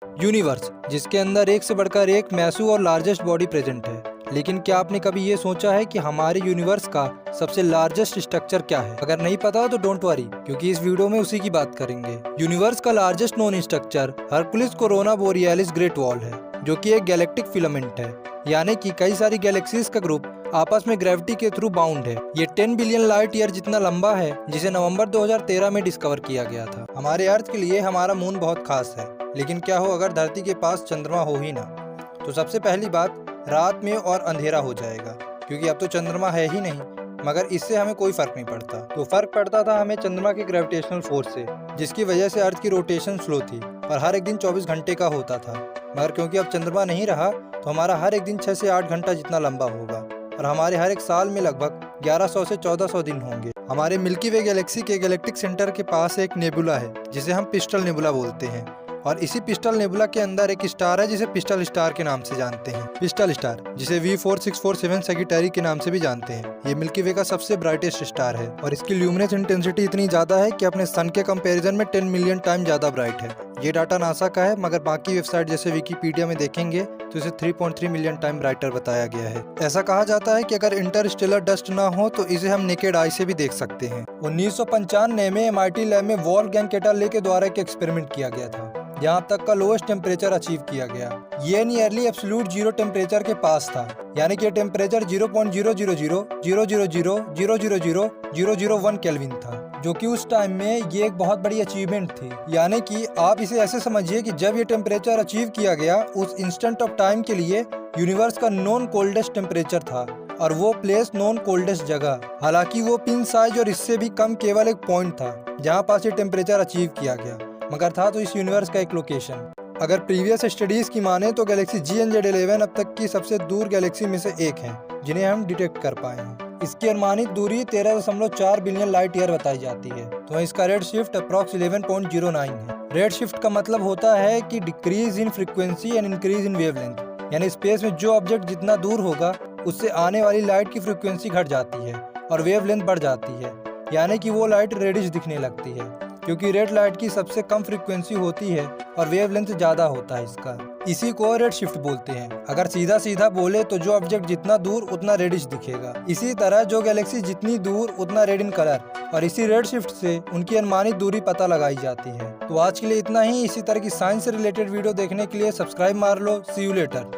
Universe, जिसके अंदर एक से बढ़कर एक मैसिव और लार्जेस्ट बॉडी प्रेजेंट है। लेकिन क्या आपने कभी ये सोचा है कि हमारे यूनिवर्स का सबसे लार्जेस्ट स्ट्रक्चर क्या है? अगर नहीं पता तो डोंट वरी, क्योंकि इस वीडियो में उसी की बात करेंगे। यूनिवर्स का largest known structure Hercules corona borealis great wall है, जो कि एक गैलेक्टिक फिलामेंट है, यानी कि कई सारी गैलेक्सीज का ग्रुप आपस में ग्रेविटी के थ्रू बाउंड है। ये 10 बिलियन लाइट ईयर जितना लंबा है, जिसे नवंबर 2013 में डिस्कवर किया गया था। हमारे अर्थ के लिए हमारा मून बहुत खास है, लेकिन क्या हो अगर धरती के पास चंद्रमा हो ही ना? तो सबसे पहली बात, रात में और अंधेरा हो जाएगा, क्योंकि अब तो चंद्रमा है ही नहीं। मगर इससे हमें कोई फर्क नहीं पड़ता। तो फर्क पड़ता था हमें चंद्रमा के ग्रेविटेशनल फोर्स से, जिसकी वजह से अर्थ की रोटेशन स्लो थी और हर एक दिन 24 घंटे का होता था। मगर क्योंकि अब चंद्रमा नहीं रहा, तो हमारा हर एक दिन 6 से 8 घंटा जितना लंबा होगा और हमारे हर एक साल में लगभग 1100 से 1400 दिन होंगे। हमारे मिल्की वे गैलेक्सी के गैलेक्टिक सेंटर के पास एक नेबुला है, जिसे हम पिस्टल नेबुला बोलते हैं। और इसी पिस्टल नेबुला के अंदर एक स्टार है, जिसे पिस्टल स्टार के नाम से जानते हैं। पिस्टल स्टार, जिसे V4647 सैगिटेरी के नाम से भी जानते हैं, ये मिल्की वे का सबसे ब्राइटेस्ट स्टार है और इसकी ल्यूमिनस इंटेंसिटी इतनी ज्यादा है कि अपने सन के कंपैरिजन में 10 मिलियन टाइम ज्यादा ब्राइट है। ये डाटा नासा का है, मगर बाकी वेबसाइट जैसे विकिपीडिया में देखेंगे तो इसे 3.3 मिलियन टाइम ब्राइटर बताया गया है। ऐसा कहा जाता है कि अगर इंटरस्टेलर डस्ट ना हो तो इसे हम नेकेड आई से भी देख सकते हैं। 1995 में MIT लैब में वॉल्फगैंग केटरले के द्वारा एक एक्सपेरिमेंट किया गया था, जहाँ तक का लोएस्ट टेम्परेचर अचीव किया गया। ये नियरली एब्सोल्यूट जीरो टेम्परेचर के पास था, यानी कि टेम्परेचर 0.00000000001 केल्विन था, जो कि उस टाइम में ये एक बहुत बड़ी अचीवमेंट थी। यानी कि आप इसे ऐसे समझिए कि जब ये टेम्परेचर अचीव किया गया, उस इंस्टेंट ऑफ टाइम के लिए यूनिवर्स का नॉन कोल्डेस्ट टेम्परेचर था और वो प्लेस नॉन कोल्डेस्ट जगह। हालांकि वो पिन साइज और इससे भी कम केवल एक पॉइंट था जहाँ पास ये टेम्परेचर अचीव किया गया, मगर था तो इस यूनिवर्स का एक लोकेशन। अगर प्रीवियस स्टडीज की माने तो गैलेक्सी GNZ11 अब तक की सबसे दूर गैलेक्सी में से एक है जिन्हें हम डिटेक्ट कर पाए हैं। इसकी अनुमानित दूरी 13.4 बिलियन लाइट ईयर बताई जाती है, तो इसका रेड शिफ्ट अप्रॉक्स 11.09 है। रेड शिफ्ट का मतलब होता है कि decrease in frequency and increase in wavelength, यानी स्पेस में जो ऑब्जेक्ट जितना दूर होगा उससे आने वाली लाइट की फ्रीक्वेंसी घट जाती है और वेवलेंथ बढ़ जाती है, यानी कि वो लाइट रेडिश दिखने लगती है, क्योंकि रेड लाइट की सबसे कम फ्रीक्वेंसी होती है और वेवलेंथ ज्यादा होता है इसका। इसी को रेड शिफ्ट बोलते हैं। अगर सीधा सीधा बोले तो जो ऑब्जेक्ट जितना दूर उतना रेडिश दिखेगा। इसी तरह जो गैलेक्सी जितनी दूर उतना रेड इन कलर, और इसी रेड शिफ्ट से उनकी अनुमानित दूरी पता लगाई जाती है। तो आज के लिए इतना ही। इसी तरह की साइंस से रिलेटेड वीडियो देखने के लिए सब्सक्राइब मार लो। सी यू लेटर।